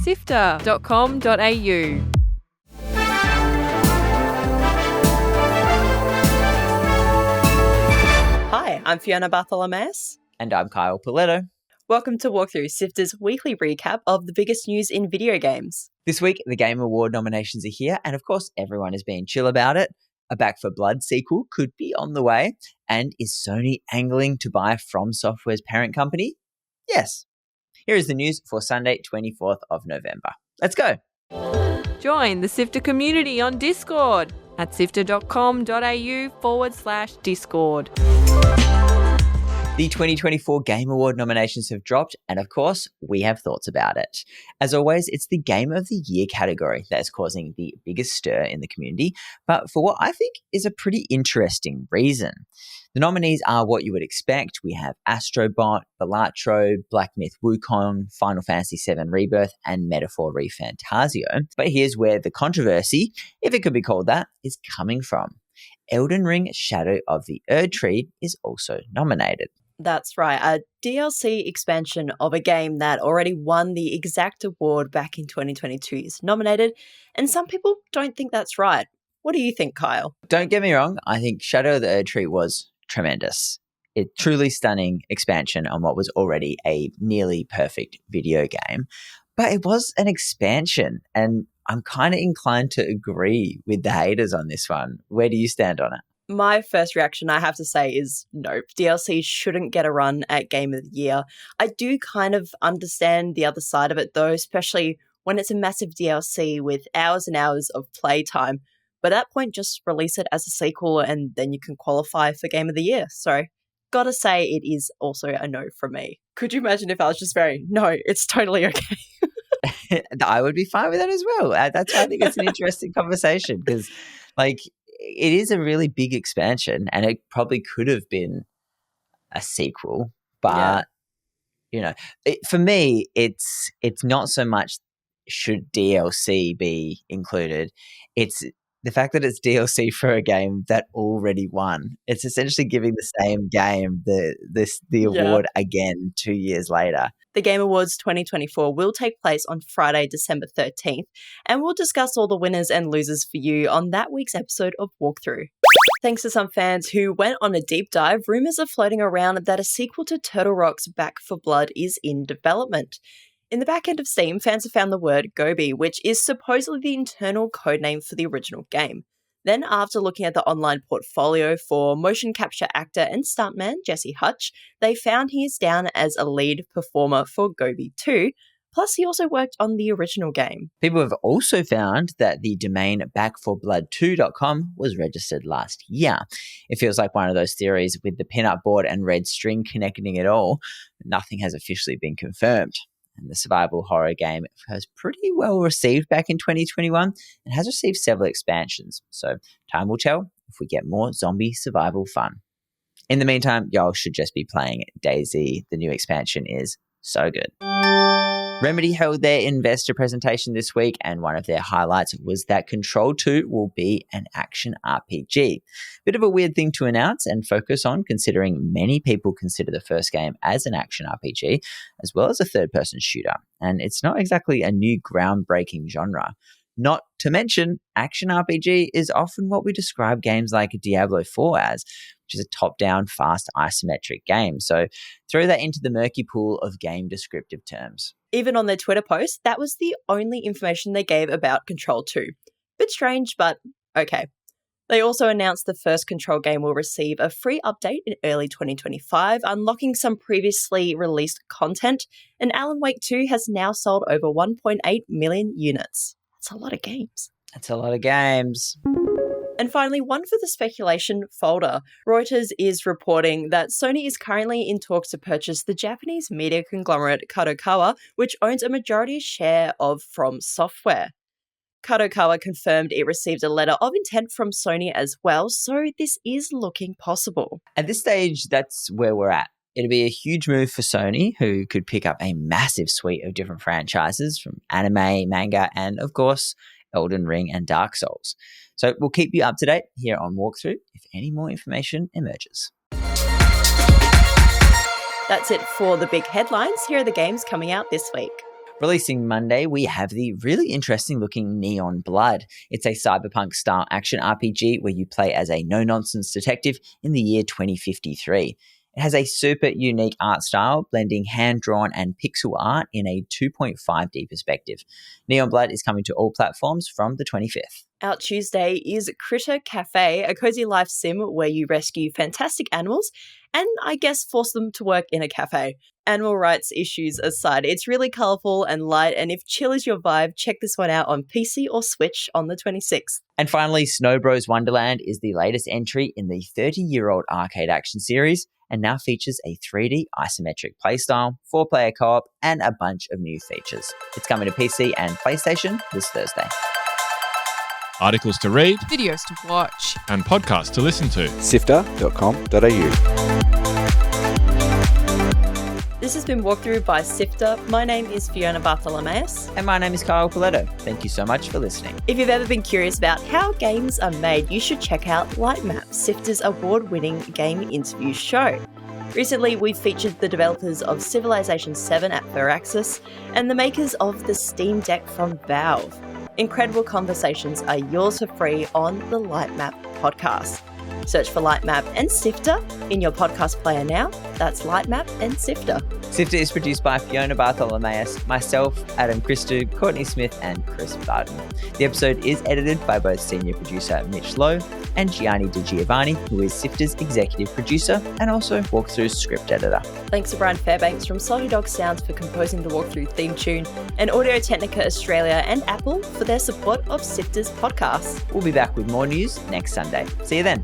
SIFTER.com.au. Hi, I'm Fiona Bartholomaeus. And I'm Kyle Pauletto. Welcome to Walkthrough, SIFTER's weekly recap of the biggest news in video games. This week, the Game Award nominations are here, and of course, everyone is being chill about it. A Back 4 Blood sequel could be on the way. And is Sony angling to buy From Software's parent company? Yes. Here is the news for Sunday, 24th of November. Let's go. Join the SIFTER community on Discord at sifter.com.au/Discord. The 2024 Game Award nominations have dropped, and of course, we have thoughts about it. As always, it's the Game of the Year category that is causing the biggest stir in the community, but for what I think is a pretty interesting reason. The nominees are what you would expect. We have Astrobot, Balatro, Black Myth Wukong, Final Fantasy VII Rebirth, and Metaphor ReFantazio. But here's where the controversy, if it could be called that, is coming from. Elden Ring Shadow of the Erdtree is also nominated. That's right, a DLC expansion of a game that already won the exact award back in 2022 is nominated, and some people don't think that's right. What do you think, Kyle? Don't get me wrong, I think Shadow of the Erdtree was tremendous. A truly stunning expansion on what was already a nearly perfect video game. But it was an expansion, and I'm kind of inclined to agree with the haters on this one. Where do you stand on it? My first reaction, I have to say, is nope. DLC shouldn't get a run at Game of the Year. I do kind of understand the other side of it, though, especially when it's a massive DLC with hours and hours of playtime. But at that point, just release it as a sequel and then you can qualify for Game of the Year. So, gotta say, it is also a no from me. Could you imagine if I was just very, no, it's totally okay? I would be fine with that as well. That's why I think it's an interesting conversation because, it is a really big expansion and it probably could have been a sequel. But, for me, it's not so much should DLC be included. It's the fact that it's DLC for a game that already won. It's essentially giving the same game the award again 2 years later. The Game Awards 2024 will take place on Friday, December 13th, and we'll discuss all the winners and losers for you on that week's episode of Walkthrough. Thanks to some fans who went on a deep dive, rumours are floating around that a sequel to Turtle Rock's Back 4 Blood is in development. In the back end of Steam, fans have found the word GOTY, which is supposedly the internal codename for the original game. Then, after looking at the online portfolio for motion capture actor and stuntman Jesse Hutch, they found he is down as a lead performer for GOTY 2, plus he also worked on the original game. People have also found that the domain back4blood2.com was registered last year. It feels like one of those theories with the pinup board and red string connecting it all. Nothing has officially been confirmed. And the survival horror game was pretty well received back in 2021 and has received several expansions. So time will tell if we get more zombie survival fun. In the meantime, y'all should just be playing DayZ. The new expansion is so good. Remedy held their investor presentation this week, and one of their highlights was that Control 2 will be an action RPG. Bit of a weird thing to announce and focus on, considering many people consider the first game as an action RPG, as well as a third-person shooter. And it's not exactly a new groundbreaking genre. Not to mention, action RPG is often what we describe games like Diablo 4 as, which is a top-down, fast, isometric game. So throw that into the murky pool of game descriptive terms. Even on their Twitter post, that was the only information they gave about Control 2. Bit strange, but okay. They also announced the first Control game will receive a free update in early 2025, unlocking some previously released content, and Alan Wake 2 has now sold over 1.8 million units. That's a lot of games. That's a lot of games. And finally, one for the speculation folder. Reuters is reporting that Sony is currently in talks to purchase the Japanese media conglomerate Kadokawa, which owns a majority share of From Software. Kadokawa confirmed it received a letter of intent from Sony as well, so this is looking possible. At this stage, that's where we're at. It'd be a huge move for Sony, who could pick up a massive suite of different franchises from anime, manga, and of course, Elden Ring and Dark Souls. So we'll keep you up to date here on Walkthrough if any more information emerges. That's it for the big headlines. Here are the games coming out this week. Releasing Monday, we have the really interesting looking Neon Blood. It's a cyberpunk style action RPG where you play as a no-nonsense detective in the year 2053. It has a super unique art style, blending hand-drawn and pixel art in a 2.5D perspective. Neon Blood is coming to all platforms from the 25th. Out Tuesday is Critter Cafe, a cozy life sim where you rescue fantastic animals and, I guess, force them to work in a cafe. Animal rights issues aside, it's really colourful and light, and if chill is your vibe, check this one out on PC or Switch on the 26th. And finally, Snow Bros Wonderland is the latest entry in the 30-year-old arcade action series and now features a 3D isometric playstyle, 4-player co-op, and a bunch of new features. It's coming to PC and PlayStation this Thursday. Articles to read, Videos to watch. and podcasts to listen to. SIFTER.com.au. This has been Walkthrough by SIFTER. My name is Fiona Bartholomaeus. And my name is Pauletto. Thank you so much for listening. If you've ever been curious about how games are made, you should check out Lightmap, SIFTER's award-winning game interview show. Recently, we've featured the developers of Civilization 7 at Firaxis and the makers of the Steam Deck from Valve. Incredible conversations are yours for free on the Lightmap podcast. Search for Lightmap and SIFTER in your podcast player now. That's Lightmap and SIFTER. SIFTER is produced by Fiona Bartholomaeus, myself, Adam Christou, Courtney Smith, and Chris Barton. The episode is edited by both senior producer Mitch Lowe and Gianni Giovanni, who is SIFTER's executive producer and also Walkthrough's script editor. Thanks to Brian Fairbanks from Salty Dog Sounds for composing the Walkthrough theme tune, and Audio Technica Australia and Apple for their support of SIFTER's podcast. We'll be back with more news next Sunday. See you then.